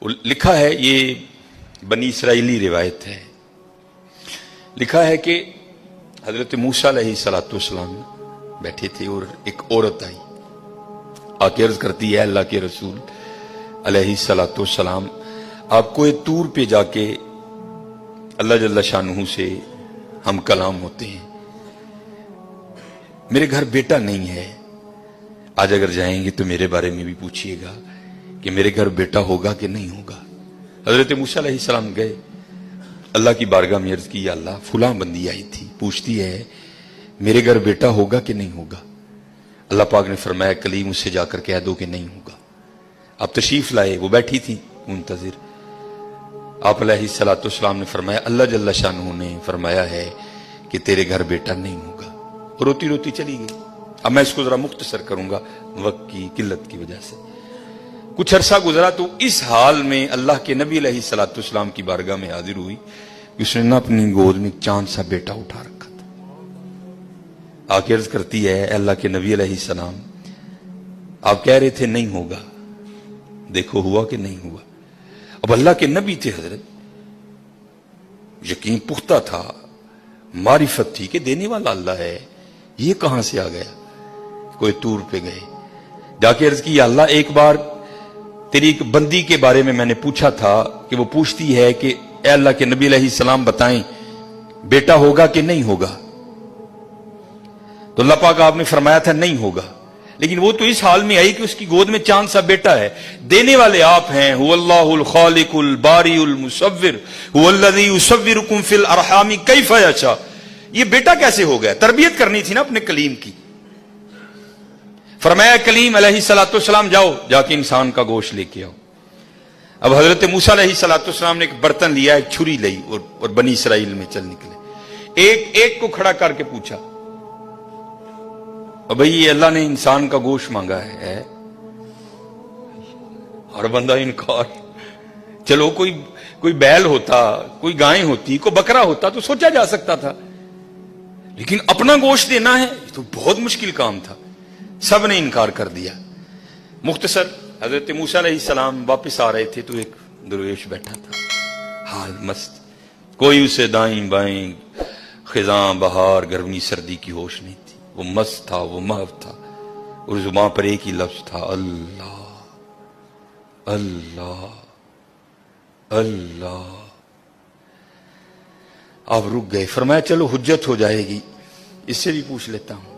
لکھا ہے، یہ بنی اسرائیلی روایت ہے، لکھا ہے کہ حضرت موسیٰ علیہ السلام بیٹھے تھے اور ایک عورت آئی، آ کے عرض کرتی ہے اللہ کے رسول علیہ السلام، آپ کوئی طور پہ جا کے اللہ جل شانہ سے ہم کلام ہوتے ہیں، میرے گھر بیٹا نہیں ہے، آج اگر جائیں گے تو میرے بارے میں بھی پوچھیے گا کہ میرے گھر بیٹا ہوگا کہ نہیں ہوگا۔ حضرت موسیٰ علیہ السلام گئے، اللہ کی بارگاہ میں عرض کی، یا اللہ فلاں بندی آئی تھی، پوچھتی ہے میرے گھر بیٹا ہوگا کہ نہیں ہوگا۔ اللہ پاک نے فرمایا کلیم اس سے جا کر کہہ دو کہ نہیں ہوگا۔ آپ تشریف لائے، وہ بیٹھی تھی منتظر، آپ علیہ السلام نے فرمایا اللہ جل شانہ نے فرمایا ہے کہ تیرے گھر بیٹا نہیں ہوگا، روتی روتی چلی گئی۔ اب میں اس کو ذرا مختصر کروں گا وقت کی قلت کی وجہ سے۔ کچھ عرصہ گزرا تو اس حال میں اللہ کے نبی علیہ السلام کی بارگاہ میں حاضر ہوئی، اس نے نہ اپنی گود میں چاند سا بیٹا اٹھا رکھا تھا۔ آ کے عرض کرتی ہے اللہ کے نبی علیہ السلام، آپ کہہ رہے تھے نہیں ہوگا، دیکھو ہوا کہ نہیں ہوا۔ اب اللہ کے نبی تھے حضرت، یقین پختہ تھا، معرفت تھی کہ دینے والا اللہ ہے، یہ کہاں سے آ گیا۔ کوئی طور پہ گئے، جا کے عرض کی یا اللہ ایک بار تیری ایک بندی کے بارے میں نے پوچھا تھا کہ وہ پوچھتی ہے کہ اے اللہ کے نبی علیہ السلام بتائیں بیٹا ہوگا کہ نہیں ہوگا، تو اللہ پاک آپ نے فرمایا تھا نہیں ہوگا، لیکن وہ تو اس حال میں آئی کہ اس کی گود میں چاند سا بیٹا ہے، دینے والے آپ ہیں، هو اللہ الخالق الباری المصور هو الذی یصورکم فی الارحام کیف یشاء۔ یہ بیٹا کیسے ہو گیا؟ تربیت کرنی تھی نا اپنے کلیم کی۔ فرمایا کلیم علیہ السلام جاؤ، جا کے انسان کا گوشت لے کے آؤ۔ اب حضرت موسیٰ علیہ السلام نے ایک برتن لیا، ایک چھری لئی اور بنی اسرائیل میں چل نکلے، ایک کو کھڑا کر کے پوچھا، اب بھئی یہ اللہ نے انسان کا گوشت مانگا ہے، ہر بندہ انکار۔ چلو کوئی بیل ہوتا، کوئی گائیں ہوتی، کوئی بکرا ہوتا تو سوچا جا سکتا تھا، لیکن اپنا گوشت دینا ہے یہ تو بہت مشکل کام تھا، سب نے انکار کر دیا۔ مختصر حضرت موسیٰ علیہ السلام واپس آ رہے تھے تو ایک درویش بیٹھا تھا، حال مست، کوئی اسے دائیں بائیں خزاں بہار گرمی سردی کی ہوش نہیں تھی، وہ مست تھا، وہ محو تھا، اور زبان پر ایک ہی لفظ تھا اللہ اللہ اللہ۔ آپ رک گئے، فرمایا چلو حجت ہو جائے گی، اس سے بھی پوچھ لیتا ہوں۔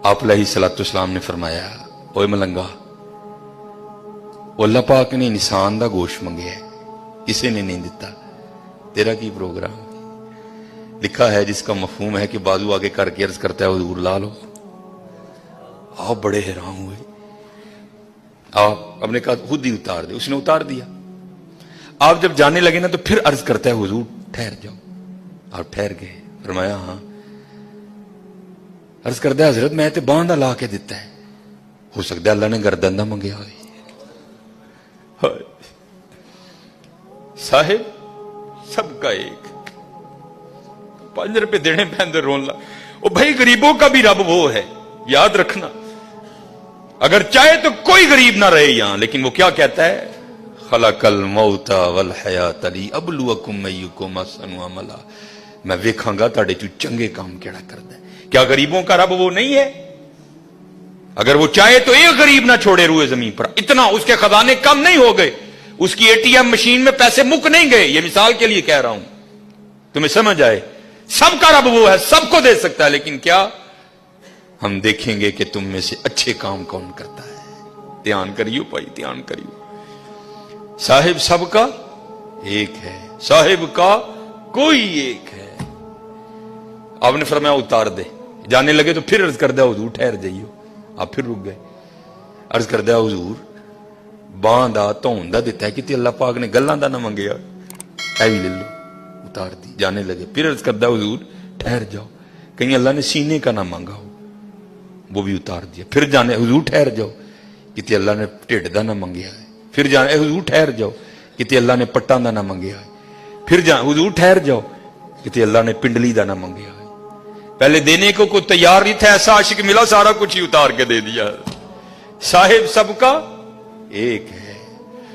آپ علیہ السلام نے فرمایا اوے ملنگا، اللہ پاک نے انسان دا گوشت منگیا ہے، اسے نے نہیں دیتا، تیرا کی پروگرام۔ لکھا ہے جس کا مفہوم ہے کہ بازو آگے کر کے عرض کرتا ہے حضور لا لو۔ آپ بڑے حیران ہوئے، آپ نے کہا خود ہی اتار دے، اس نے اتار دیا۔ آپ جب جانے لگے نا تو پھر عرض کرتا ہے حضور ٹھہر جاؤ، آپ ٹھہر گئے۔ فرمایا ہاں۔ عرض کرتا ہے حضرت میں تے باندھا لا کے دیتا ہے، ہو سکتا ہے اللہ نے گردن نہ منگیا ہوئے۔ صاحب سب کا ایک، 5 روپے دینے پہ رون لا۔ او بھائی غریبوں کا بھی رب وہ ہے، یاد رکھنا، اگر چاہے تو کوئی غریب نہ رہے یہاں، لیکن وہ کیا کہتا ہے خلق الموت والحیات لیبلوکم ایکم احسن عملا، میں ویکھاں گا تہاڈے چوں چنگے کام کیڑا کردا ہے۔ کیا غریبوں کا رب وہ نہیں ہے؟ اگر وہ چاہے تو ایک غریب نہ چھوڑے روئے زمین پر، اتنا اس کے خزانے کم نہیں ہو گئے، اس کی ATM مشین میں پیسے مک نہیں گئے، یہ مثال کے لیے کہہ رہا ہوں تمہیں سمجھ آئے۔ سب کا رب وہ ہے، سب کو دے سکتا ہے، لیکن کیا ہم دیکھیں گے کہ تم میں سے اچھے کام کون کرتا ہے۔ دھیان کریو بھائی، دھیان کریو، صاحب سب کا ایک ہے، صاحب کا کوئی ایک ہے۔ آپ نے فرمایا اتار دے۔ جانے لگے تو پھر عرض کر دیا حضور ٹھہر جائیو، آپ پھر رک گئے۔ عرض کر دیا حضور باندھا تون دا دیتا ہے کہ اللہ پاک نے گلاں دا نہ منگیا، اے بھی لے لو، اتار دی۔ جانے لگے پھر عرض کر دیا حضور ٹھہر جاؤ، کہیں اللہ نے سینے کا نہ مانگا ہو، وہ بھی اتار دیا۔ پھر جانے حضور ٹھہر جاؤ، کہ اللہ نے ٹھڈ دا نہ منگیا ہے۔ پھر جانے حضور ٹھہر جاؤ، کہ اللہ نے پٹاں دا نہ منگیا ہے۔ پھر حضور ٹھہر جاؤ، کہ اللہ نے پنڈلی دا نہ منگیا ہے۔ پہلے دینے کو کوئی تیار نہیں تھا، ایسا عاشق ملا سارا کچھ ہی اتار کے دے دیا۔ صاحب سب کا ایک ہے،